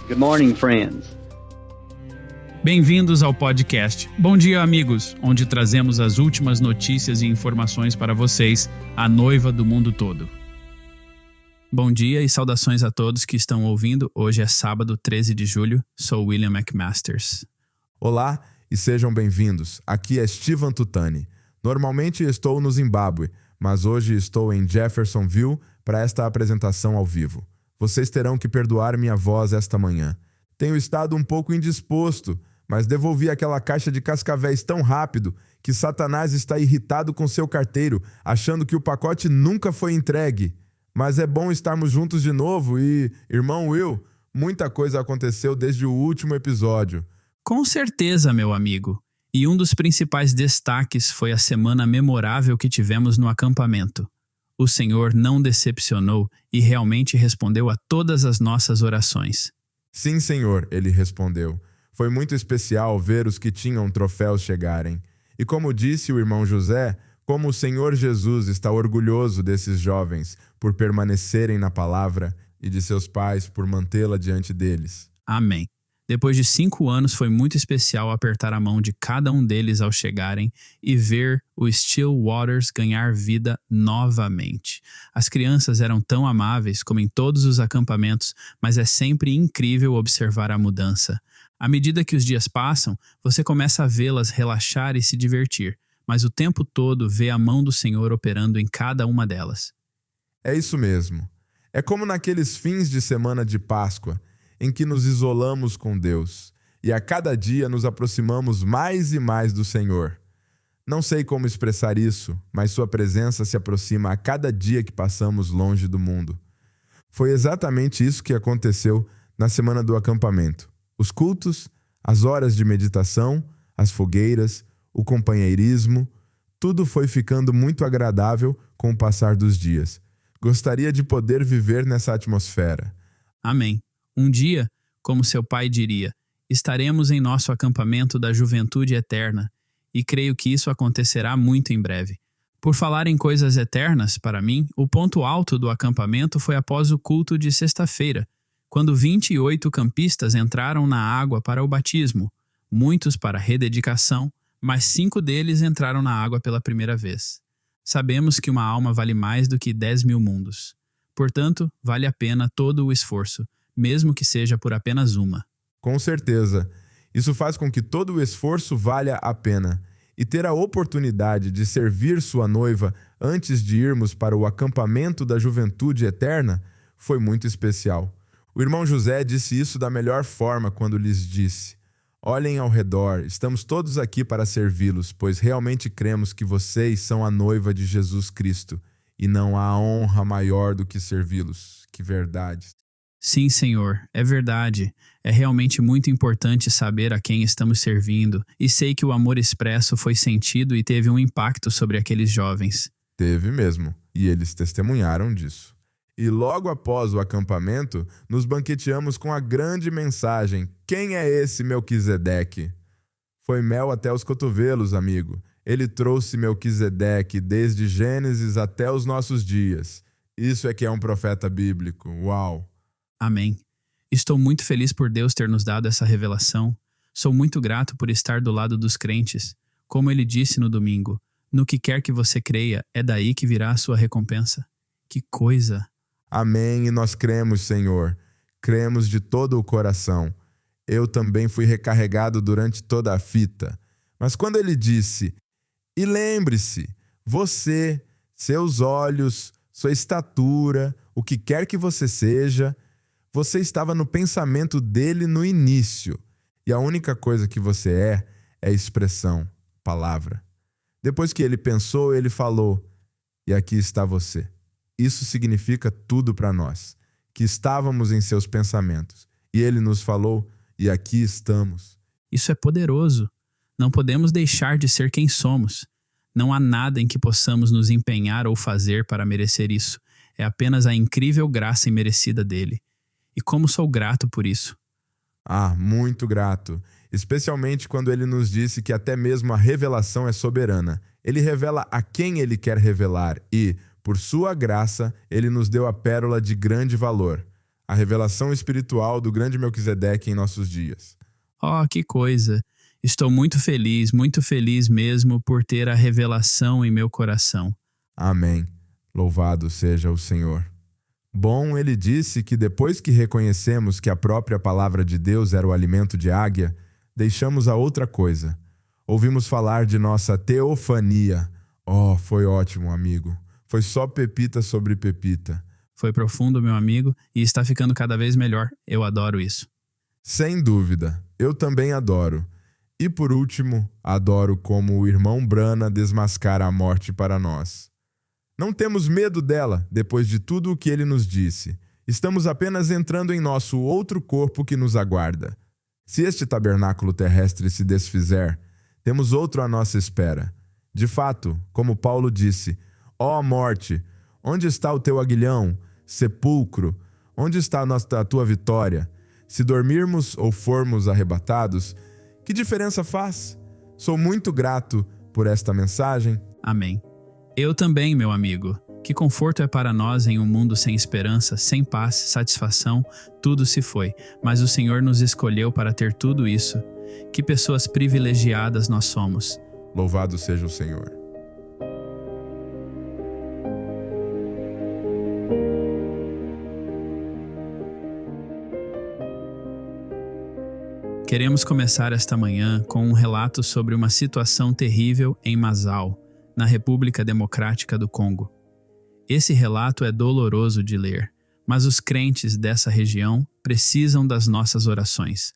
Good morning, friends. Bem-vindos ao podcast. Bom dia, amigos, onde trazemos as últimas notícias e informações para vocês, a noiva do mundo todo. Bom dia e saudações a todos que estão ouvindo. Hoje é sábado, 13 de julho. Sou William McMasters. Olá e sejam bem-vindos. Aqui é Steven Tutani. Normalmente estou no Zimbábue, mas hoje estou em Jeffersonville para esta apresentação ao vivo. Vocês terão que perdoar minha voz esta manhã. Tenho estado um pouco indisposto, mas devolvi aquela caixa de cascavéis tão rápido que Satanás está irritado com seu carteiro, achando que o pacote nunca foi entregue. Mas é bom estarmos juntos de novo e, irmão Will, muita coisa aconteceu desde o último episódio. Com certeza, meu amigo. E um dos principais destaques foi a semana memorável que tivemos no acampamento. O Senhor não decepcionou e realmente respondeu a todas as nossas orações. Sim, Senhor, ele respondeu. Foi muito especial ver os que tinham troféus chegarem. E como disse o irmão José, como o Senhor Jesus está orgulhoso desses jovens por permanecerem na palavra e de seus pais por mantê-la diante deles. Amém. Depois de 5 anos, foi muito especial apertar a mão de cada um deles ao chegarem e ver o Still Waters ganhar vida novamente. As crianças eram tão amáveis como em todos os acampamentos, mas é sempre incrível observar a mudança. À medida que os dias passam, você começa a vê-las relaxar e se divertir, mas o tempo todo vê a mão do Senhor operando em cada uma delas. É isso mesmo. É como naqueles fins de semana de Páscoa, em que nos isolamos com Deus, e a cada dia nos aproximamos mais e mais do Senhor. Não sei como expressar isso, mas sua presença se aproxima a cada dia que passamos longe do mundo. Foi exatamente isso que aconteceu na semana do acampamento. Os cultos, as horas de meditação, as fogueiras, o companheirismo, tudo foi ficando muito agradável com o passar dos dias. Gostaria de poder viver nessa atmosfera. Amém. Um dia, como seu pai diria, estaremos em nosso acampamento da juventude eterna, e creio que isso acontecerá muito em breve. Por falar em coisas eternas, para mim, o ponto alto do acampamento foi após o culto de sexta-feira, quando 28 campistas entraram na água para o batismo, muitos para rededicação, mas 5 deles entraram na água pela primeira vez. Sabemos que uma alma vale mais do que 10.000 mundos. Portanto, vale a pena todo o esforço, mesmo que seja por apenas uma. Com certeza. Isso faz com que todo o esforço valha a pena. E ter a oportunidade de servir sua noiva antes de irmos para o acampamento da juventude eterna foi muito especial. O irmão José disse isso da melhor forma quando lhes disse: olhem ao redor, estamos todos aqui para servi-los, pois realmente cremos que vocês são a noiva de Jesus Cristo, e não há honra maior do que servi-los. Que verdade! Sim, Senhor, é verdade. É realmente muito importante saber a quem estamos servindo, e sei que o amor expresso foi sentido e teve um impacto sobre aqueles jovens. Teve mesmo, e eles testemunharam disso. E logo após o acampamento, nos banqueteamos com a grande mensagem: quem é esse Melquisedeque? Foi mel até os cotovelos, amigo. Ele trouxe Melquisedeque desde Gênesis até os nossos dias. Isso é que é um profeta bíblico. Uau! Amém. Estou muito feliz por Deus ter nos dado essa revelação. Sou muito grato por estar do lado dos crentes. Como ele disse no domingo, no que quer que você creia, é daí que virá a sua recompensa. Que coisa! Amém, e nós cremos, Senhor. Cremos de todo o coração. Eu também fui recarregado durante toda a fita. Mas quando ele disse: e lembre-se, você, seus olhos, sua estatura, o que quer que você seja, você estava no pensamento dele no início. E a única coisa que você é expressão, palavra. Depois que ele pensou, ele falou: e aqui está você. Isso significa tudo para nós, que estávamos em seus pensamentos. E ele nos falou: e aqui estamos. Isso é poderoso. Não podemos deixar de ser quem somos. Não há nada em que possamos nos empenhar ou fazer para merecer isso. É apenas a incrível graça imerecida dele. E como sou grato por isso. Ah, muito grato. Especialmente quando ele nos disse que até mesmo a revelação é soberana. Ele revela a quem ele quer revelar e, por sua graça, ele nos deu a pérola de grande valor. a revelação espiritual do grande Melquisedeque em nossos dias. Oh, que coisa! Estou muito feliz mesmo por ter a revelação em meu coração. Amém. Louvado seja o Senhor. Bom, ele disse que depois que reconhecemos que a própria palavra de Deus era o alimento de águia, deixamos a outra coisa. Ouvimos falar de nossa teofania. Oh, foi ótimo, amigo. Foi só pepita sobre pepita. Foi profundo, meu amigo, e está ficando cada vez melhor. Eu adoro isso. Sem dúvida, eu também adoro. E por último, adoro como o irmão Brana desmascara a morte para nós. Não temos medo dela, depois de tudo o que ele nos disse. Estamos apenas entrando em nosso outro corpo que nos aguarda. Se este tabernáculo terrestre se desfizer, temos outro à nossa espera. De fato, como Paulo disse, ó morte, onde está o teu aguilhão? Sepulcro, onde está a tua vitória? Se dormirmos ou formos arrebatados, que diferença faz? Sou muito grato por esta mensagem. Amém. Eu também, meu amigo. Que conforto é para nós em um mundo sem esperança, sem paz, satisfação, tudo se foi. Mas o Senhor nos escolheu para ter tudo isso. Que pessoas privilegiadas nós somos. Louvado seja o Senhor. Queremos começar esta manhã com um relato sobre uma situação terrível em Masao, na República Democrática do Congo. Esse relato é doloroso de ler, mas os crentes dessa região precisam das nossas orações.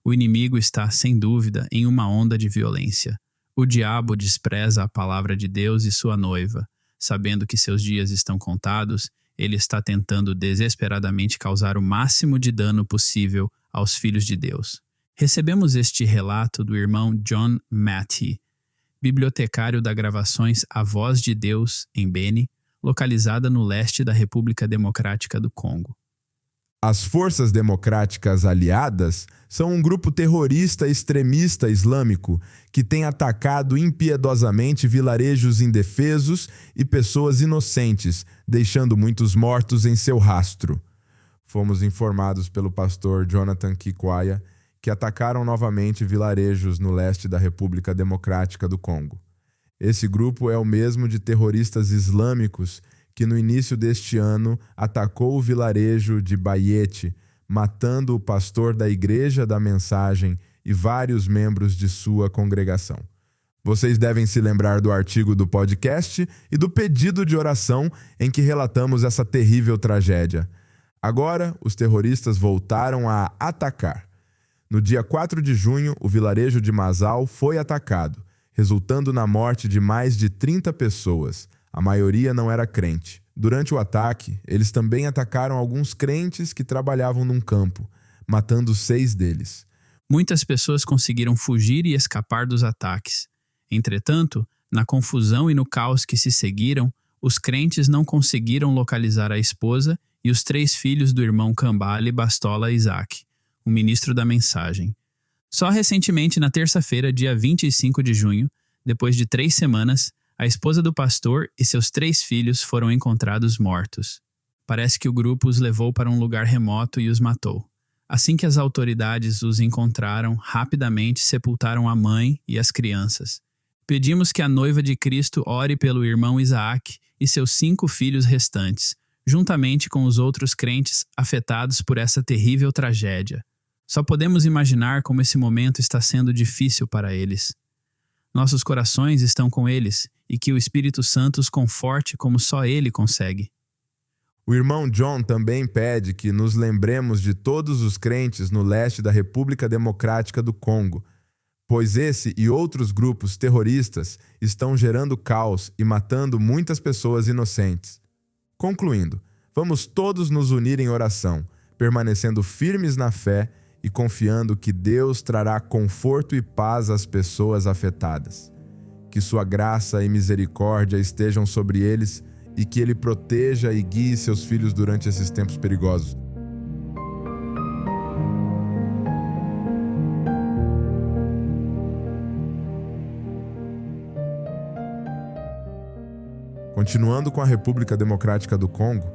O inimigo está, sem dúvida, em uma onda de violência. O diabo despreza a palavra de Deus e sua noiva. Sabendo que seus dias estão contados, ele está tentando desesperadamente causar o máximo de dano possível aos filhos de Deus. Recebemos este relato do irmão John Mattey, bibliotecário da gravações A Voz de Deus, em Beni, localizada no leste da República Democrática do Congo. As Forças Democráticas Aliadas são um grupo terrorista extremista islâmico que tem atacado impiedosamente vilarejos indefesos e pessoas inocentes, deixando muitos mortos em seu rastro. Fomos informados pelo pastor Jonathan Kikwaya que atacaram novamente vilarejos no leste da República Democrática do Congo. Esse grupo é o mesmo de terroristas islâmicos que no início deste ano atacou o vilarejo de Bayete, matando o pastor da Igreja da Mensagem e vários membros de sua congregação. Vocês devem se lembrar do artigo do podcast e do pedido de oração em que relatamos essa terrível tragédia. Agora, os terroristas voltaram a atacar. No dia 4 de junho, o vilarejo de Masao foi atacado, resultando na morte de mais de 30 pessoas. A maioria não era crente. Durante o ataque, eles também atacaram alguns crentes que trabalhavam num campo, matando 6 deles. Muitas pessoas conseguiram fugir e escapar dos ataques. Entretanto, na confusão e no caos que se seguiram, os crentes não conseguiram localizar a esposa e os 3 filhos do irmão Kambale Bastola Isaac, o ministro da mensagem. Só recentemente, na terça-feira, dia 25 de junho, depois de 3 semanas, a esposa do pastor e seus 3 filhos foram encontrados mortos. Parece que o grupo os levou para um lugar remoto e os matou. Assim que as autoridades os encontraram, rapidamente sepultaram a mãe e as crianças. Pedimos que a noiva de Cristo ore pelo irmão Isaac e seus 5 filhos restantes, juntamente com os outros crentes afetados por essa terrível tragédia. Só podemos imaginar como esse momento está sendo difícil para eles. Nossos corações estão com eles e que o Espírito Santo os conforte como só Ele consegue. O irmão John também pede que nos lembremos de todos os crentes no leste da República Democrática do Congo, pois esse e outros grupos terroristas estão gerando caos e matando muitas pessoas inocentes. Concluindo, vamos todos nos unir em oração, permanecendo firmes na fé e confiando que Deus trará conforto e paz às pessoas afetadas. Que sua graça e misericórdia estejam sobre eles e que Ele proteja e guie seus filhos durante esses tempos perigosos. Continuando com a República Democrática do Congo,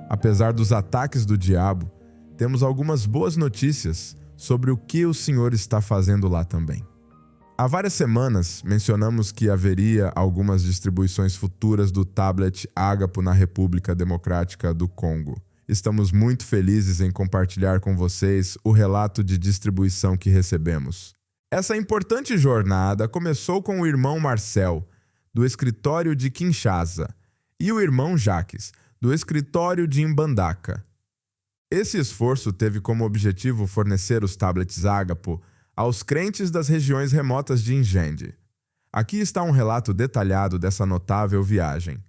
Apesar dos ataques do diabo, temos algumas boas notícias sobre o que o Senhor está fazendo lá também. Há várias semanas mencionamos que haveria algumas distribuições futuras do tablet Ágapo na República Democrática do Congo. Estamos muito felizes em compartilhar com vocês o relato de distribuição que recebemos. Essa importante jornada começou com o irmão Marcel, do escritório de Kinshasa, e o irmão Jaques, do escritório de Mbandaka. Esse esforço teve como objetivo fornecer os tablets Ágapo aos crentes das regiões remotas de Njende. Aqui está um relato detalhado dessa notável viagem.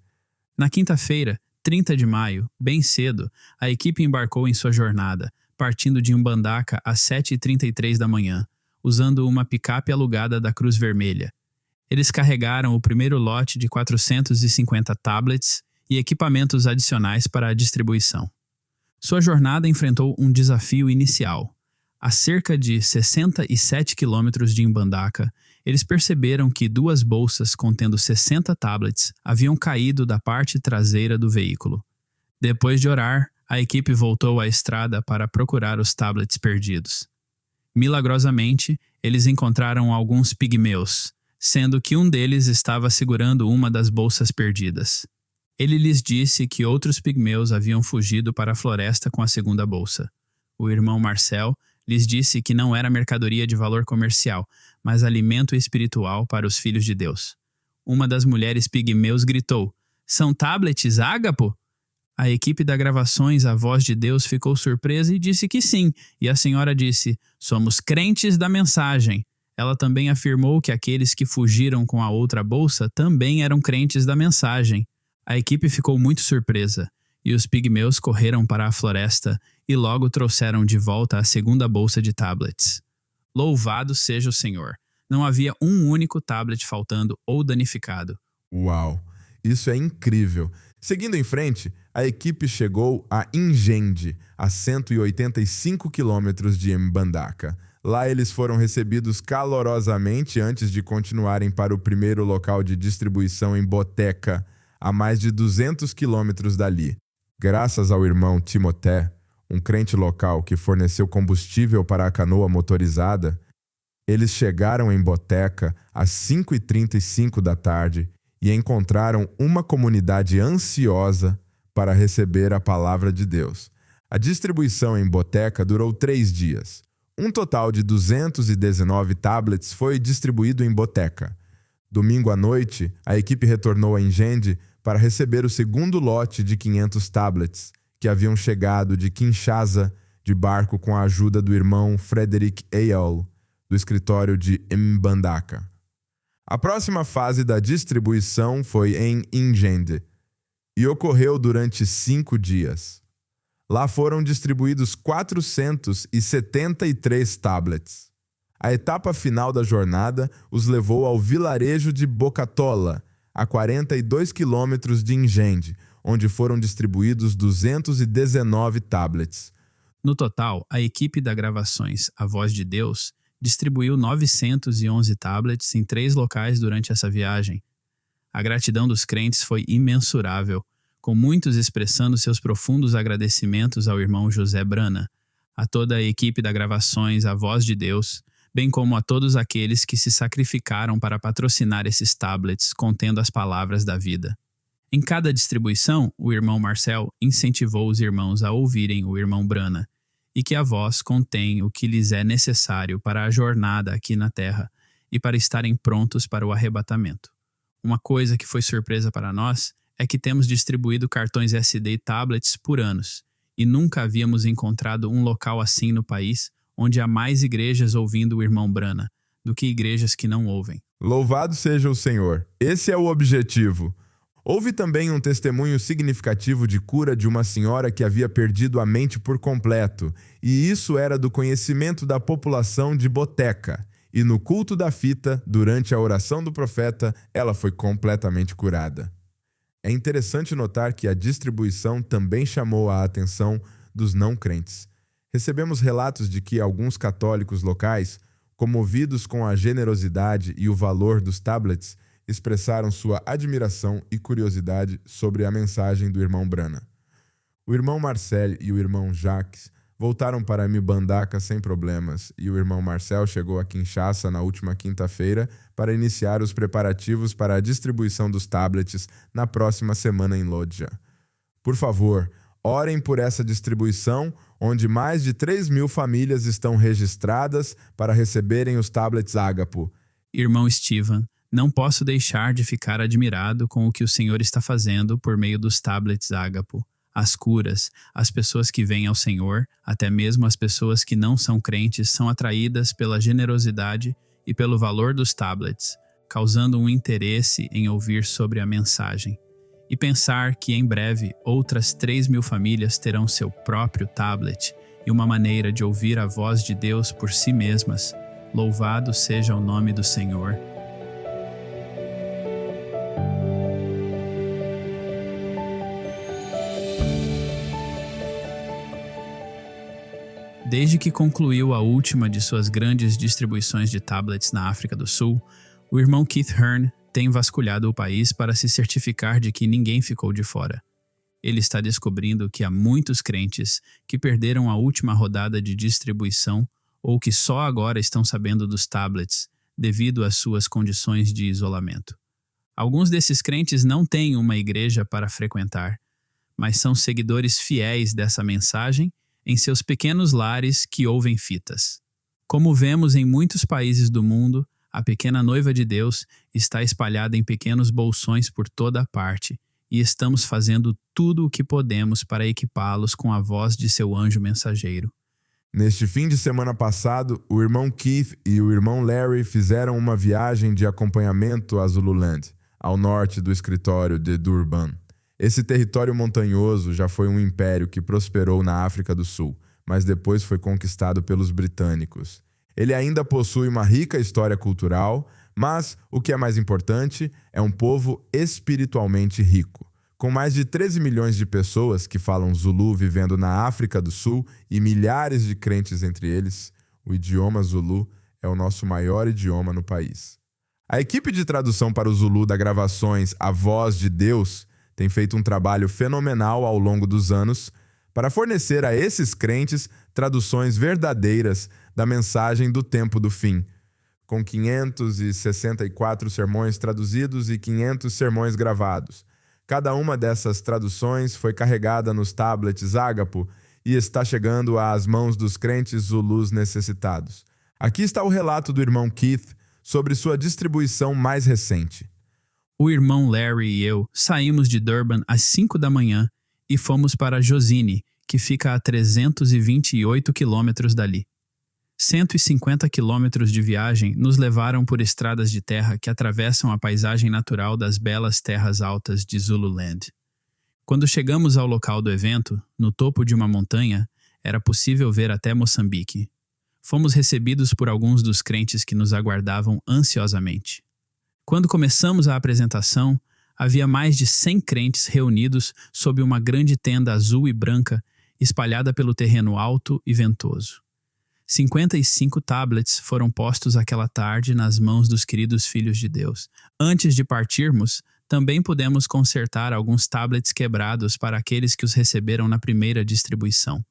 Na quinta-feira, 30 de maio, bem cedo, a equipe embarcou em sua jornada, partindo de Mbandaka às 7h33 da manhã, usando uma picape alugada da Cruz Vermelha. Eles carregaram o primeiro lote de 450 tablets e equipamentos adicionais para a distribuição. Sua jornada enfrentou um desafio inicial. A cerca de 67 quilômetros de Mbandaka, eles perceberam que 2 bolsas contendo 60 tablets haviam caído da parte traseira do veículo. Depois de orar, a equipe voltou à estrada para procurar os tablets perdidos. Milagrosamente, eles encontraram alguns pigmeus, sendo que um deles estava segurando uma das bolsas perdidas. Ele lhes disse que outros pigmeus haviam fugido para a floresta com a segunda bolsa. O irmão Marcel lhes disse que não era mercadoria de valor comercial, mas alimento espiritual para os filhos de Deus. Uma das mulheres pigmeus gritou: "São tablets Ágapo?" A equipe da Gravações A Voz de Deus ficou surpresa e disse que sim, e a senhora disse: "Somos crentes da mensagem." Ela também afirmou que aqueles que fugiram com a outra bolsa também eram crentes da mensagem. A equipe ficou muito surpresa, e os pigmeus correram para a floresta e logo trouxeram de volta a segunda bolsa de tablets. Louvado seja o Senhor! Não havia um único tablet faltando ou danificado. Uau! Isso é incrível! Seguindo em frente, a equipe chegou a Njende, a 185 quilômetros de Mbandaka. Lá eles foram recebidos calorosamente antes de continuarem para o primeiro local de distribuição em Boteca, a mais de 200 quilômetros dali. Graças ao irmão Timoté, um crente local que forneceu combustível para a canoa motorizada, eles chegaram em Boteca às 5h35 da tarde e encontraram uma comunidade ansiosa para receber a palavra de Deus. A distribuição em Boteca durou 3 dias. Um total de 219 tablets foi distribuído em Boteca. Domingo à noite, a equipe retornou a Njende para receber o segundo lote de 500 tablets, que haviam chegado de Kinshasa de barco com a ajuda do irmão Frederick Eyal, do escritório de Mbandaka. A próxima fase da distribuição foi em Njende e ocorreu durante 5 dias. Lá foram distribuídos 473 tablets. A etapa final da jornada os levou ao vilarejo de Bokatola, a 42 quilômetros de Njende, onde foram distribuídos 219 tablets. No total, a equipe da Gravações A Voz de Deus distribuiu 911 tablets em 3 locais durante essa viagem. A gratidão dos crentes foi imensurável, com muitos expressando seus profundos agradecimentos ao irmão José Brana, a toda a equipe da Gravações A Voz de Deus, bem como a todos aqueles que se sacrificaram para patrocinar esses tablets contendo as palavras da vida. Em cada distribuição, o irmão Marcel incentivou os irmãos a ouvirem o irmão Brana, e que a voz contém o que lhes é necessário para a jornada aqui na terra e para estarem prontos para o arrebatamento. Uma coisa que foi surpresa para nós é que temos distribuído cartões SD e tablets por anos, e nunca havíamos encontrado um local assim no país onde há mais igrejas ouvindo o irmão Brana do que igrejas que não ouvem. Louvado seja o Senhor! Esse é o objetivo. Houve também um testemunho significativo de cura de uma senhora que havia perdido a mente por completo, e isso era do conhecimento da população de Boteca. E no culto da fita, durante a oração do profeta, ela foi completamente curada. É interessante notar que a distribuição também chamou a atenção dos não crentes. Recebemos relatos de que alguns católicos locais, comovidos com a generosidade e o valor dos tablets, expressaram sua admiração e curiosidade sobre a mensagem do irmão Brana. O irmão Marcel e o irmão Jacques voltaram para Mibandaka sem problemas, e o irmão Marcel chegou a Kinshasa na última quinta-feira para iniciar os preparativos para a distribuição dos tablets na próxima semana em Lodja. Por favor, orem por essa distribuição, onde mais de 3.000 famílias estão registradas para receberem os tablets Ágapo. Irmão Steven, não posso deixar de ficar admirado com o que o Senhor está fazendo por meio dos tablets Ágapo. As curas, as pessoas que vêm ao Senhor, até mesmo as pessoas que não são crentes, são atraídas pela generosidade e pelo valor dos tablets, causando um interesse em ouvir sobre a mensagem. E pensar que em breve outras 3.000 famílias terão seu próprio tablet e uma maneira de ouvir a voz de Deus por si mesmas. Louvado seja o nome do Senhor. Desde que concluiu a última de suas grandes distribuições de tablets na África do Sul, o irmão Keith Hearn tem vasculhado o país para se certificar de que ninguém ficou de fora. Ele está descobrindo que há muitos crentes que perderam a última rodada de distribuição ou que só agora estão sabendo dos tablets devido às suas condições de isolamento. Alguns desses crentes não têm uma igreja para frequentar, mas são seguidores fiéis dessa mensagem em seus pequenos lares que ouvem fitas. Como vemos em muitos países do mundo, a pequena noiva de Deus está espalhada em pequenos bolsões por toda a parte, e estamos fazendo tudo o que podemos para equipá-los com a voz de seu anjo mensageiro. Neste fim de semana passado, o irmão Keith e o irmão Larry fizeram uma viagem de acompanhamento a Zululand, ao norte do escritório de Durban. Esse território montanhoso já foi um império que prosperou na África do Sul, mas depois foi conquistado pelos britânicos. Ele ainda possui uma rica história cultural, mas, o que é mais importante, é um povo espiritualmente rico. Com mais de 13 milhões de pessoas que falam Zulu vivendo na África do Sul e milhares de crentes entre eles, o idioma Zulu é o nosso maior idioma no país. A equipe de tradução para o Zulu da Gravações A Voz de Deus tem feito um trabalho fenomenal ao longo dos anos para fornecer a esses crentes traduções verdadeiras da mensagem do tempo do fim, com 564 sermões traduzidos e 500 sermões gravados. Cada uma dessas traduções foi carregada nos tablets Ágapo e está chegando às mãos dos crentes zulus necessitados. Aqui está o relato do irmão Keith sobre sua distribuição mais recente. O irmão Larry e eu saímos de Durban às 5 da manhã e fomos para Josine, que fica a 328 quilômetros dali. 150 quilômetros de viagem nos levaram por estradas de terra que atravessam a paisagem natural das belas terras altas de Zululand. Quando chegamos ao local do evento, no topo de uma montanha, era possível ver até Moçambique. Fomos recebidos por alguns dos crentes que nos aguardavam ansiosamente. Quando começamos a apresentação, havia mais de 100 crentes reunidos sob uma grande tenda azul e branca espalhada pelo terreno alto e ventoso. 55 tablets foram postos aquela tarde nas mãos dos queridos filhos de Deus. Antes de partirmos, também pudemos consertar alguns tablets quebrados para aqueles que os receberam na primeira distribuição.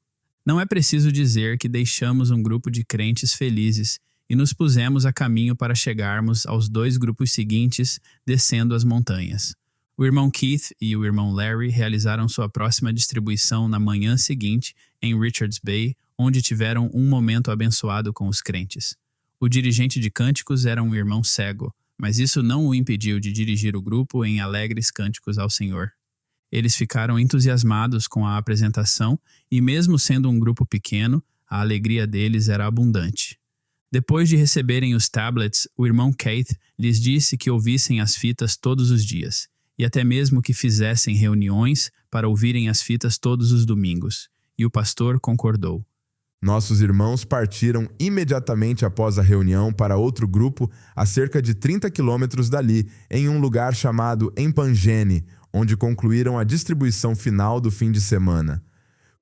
Não é preciso dizer que deixamos um grupo de crentes felizes e nos pusemos a caminho para chegarmos aos 2 grupos seguintes descendo as montanhas. O irmão Keith e o irmão Larry realizaram sua próxima distribuição na manhã seguinte em Richards Bay, onde tiveram um momento abençoado com os crentes. O dirigente de cânticos era um irmão cego, mas isso não o impediu de dirigir o grupo em alegres cânticos ao Senhor. Eles ficaram entusiasmados com a apresentação e, mesmo sendo um grupo pequeno, a alegria deles era abundante. Depois de receberem os tablets, o irmão Keith lhes disse que ouvissem as fitas todos os dias, e até mesmo que fizessem reuniões para ouvirem as fitas todos os domingos, e o pastor concordou. Nossos irmãos partiram imediatamente após a reunião para outro grupo a cerca de 30 quilômetros dali, em um lugar chamado Empangene, onde concluíram a distribuição final do fim de semana.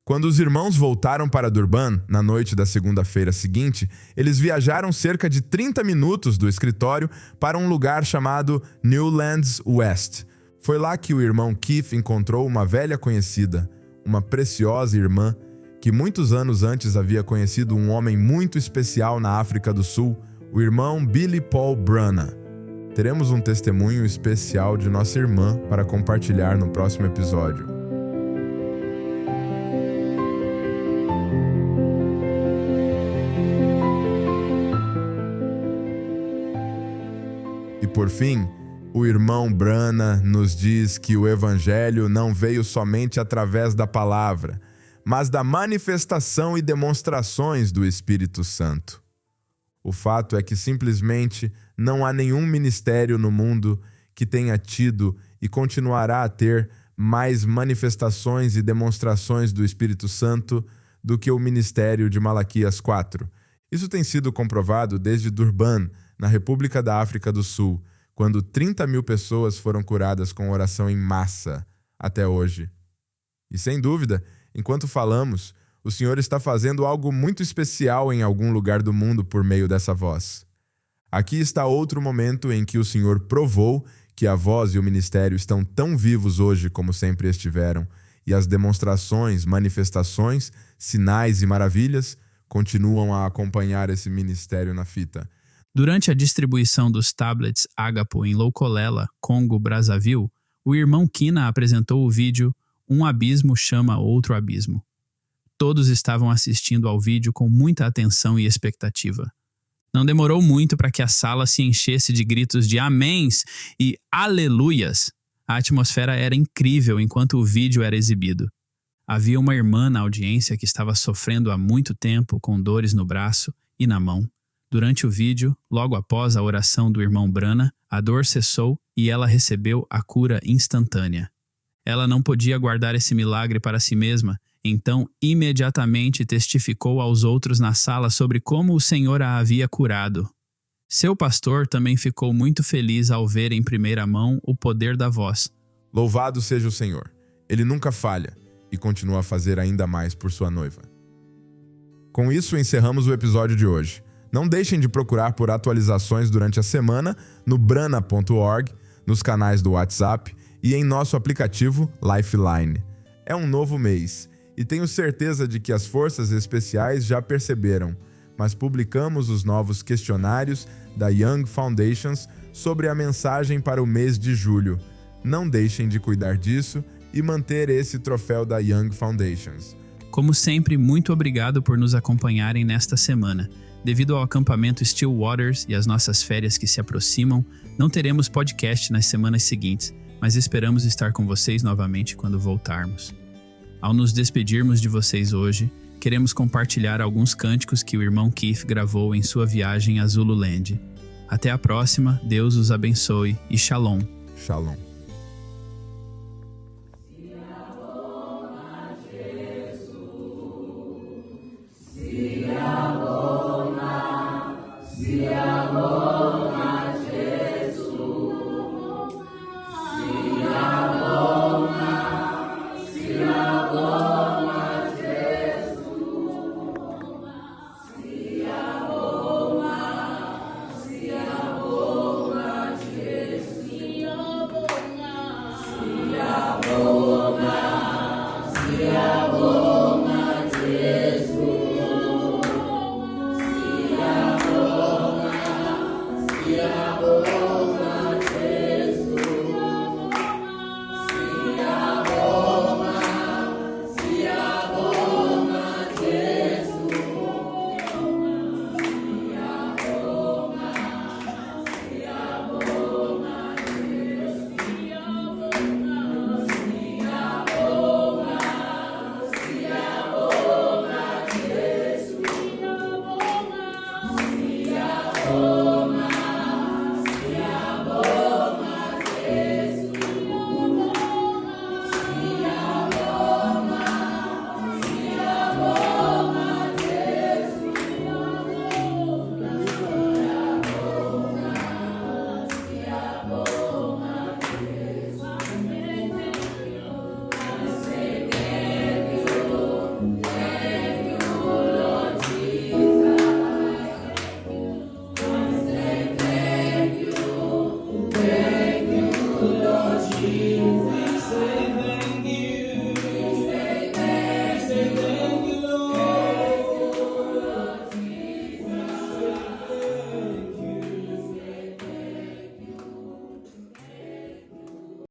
Quando os irmãos voltaram para Durban, na noite da segunda-feira seguinte, eles viajaram cerca de 30 minutos do escritório para um lugar chamado Newlands West. Foi lá que o irmão Keith encontrou uma velha conhecida, uma preciosa irmã, que muitos anos antes havia conhecido um homem muito especial na África do Sul, o irmão Billy Paul Brana. Teremos um testemunho especial de nossa irmã para compartilhar no próximo episódio. E por fim, o irmão Brana nos diz que o Evangelho não veio somente através da palavra, mas da manifestação e demonstrações do Espírito Santo. O fato é que simplesmente não há nenhum ministério no mundo que tenha tido e continuará a ter mais manifestações e demonstrações do Espírito Santo do que o ministério de Malaquias 4. Isso tem sido comprovado desde Durban, na República da África do Sul, quando 30 mil pessoas foram curadas com oração em massa até hoje. E sem dúvida, enquanto falamos, o Senhor está fazendo algo muito especial em algum lugar do mundo por meio dessa voz. Aqui está outro momento em que o Senhor provou que a voz e o ministério estão tão vivos hoje como sempre estiveram, e as demonstrações, manifestações, sinais e maravilhas continuam a acompanhar esse ministério na fita. Durante a distribuição dos tablets Agapo em Loukolela, Congo, Brazzaville, o irmão Kina apresentou o vídeo Um Abismo Chama Outro Abismo. Todos estavam assistindo ao vídeo com muita atenção e expectativa. Não demorou muito para que a sala se enchesse de gritos de améns e aleluias. A atmosfera era incrível enquanto o vídeo era exibido. Havia uma irmã na audiência que estava sofrendo há muito tempo com dores no braço e na mão. Durante o vídeo, logo após a oração do irmão Brana, a dor cessou e ela recebeu a cura instantânea. Ela não podia guardar esse milagre para si mesma, então imediatamente testificou aos outros na sala sobre como o Senhor a havia curado. Seu pastor também ficou muito feliz ao ver em primeira mão o poder da voz. Louvado seja o Senhor. Ele nunca falha e continua a fazer ainda mais por sua noiva. Com isso, encerramos o episódio de hoje. Não deixem de procurar por atualizações durante a semana no brana.org, nos canais do WhatsApp e em nosso aplicativo Lifeline. É um novo mês e tenho certeza de que as forças especiais já perceberam, mas publicamos os novos questionários da Young Foundations sobre a mensagem para o mês de julho. Não deixem de cuidar disso e manter esse troféu da Young Foundations. Como sempre, muito obrigado por nos acompanharem nesta semana. Devido ao acampamento Still Waters e às nossas férias que se aproximam, não teremos podcast nas semanas seguintes, mas esperamos estar com vocês novamente quando voltarmos. Ao nos despedirmos de vocês hoje, queremos compartilhar alguns cânticos que o irmão Keith gravou em sua viagem a Zululand. Até a próxima, Deus os abençoe e Shalom. Shalom.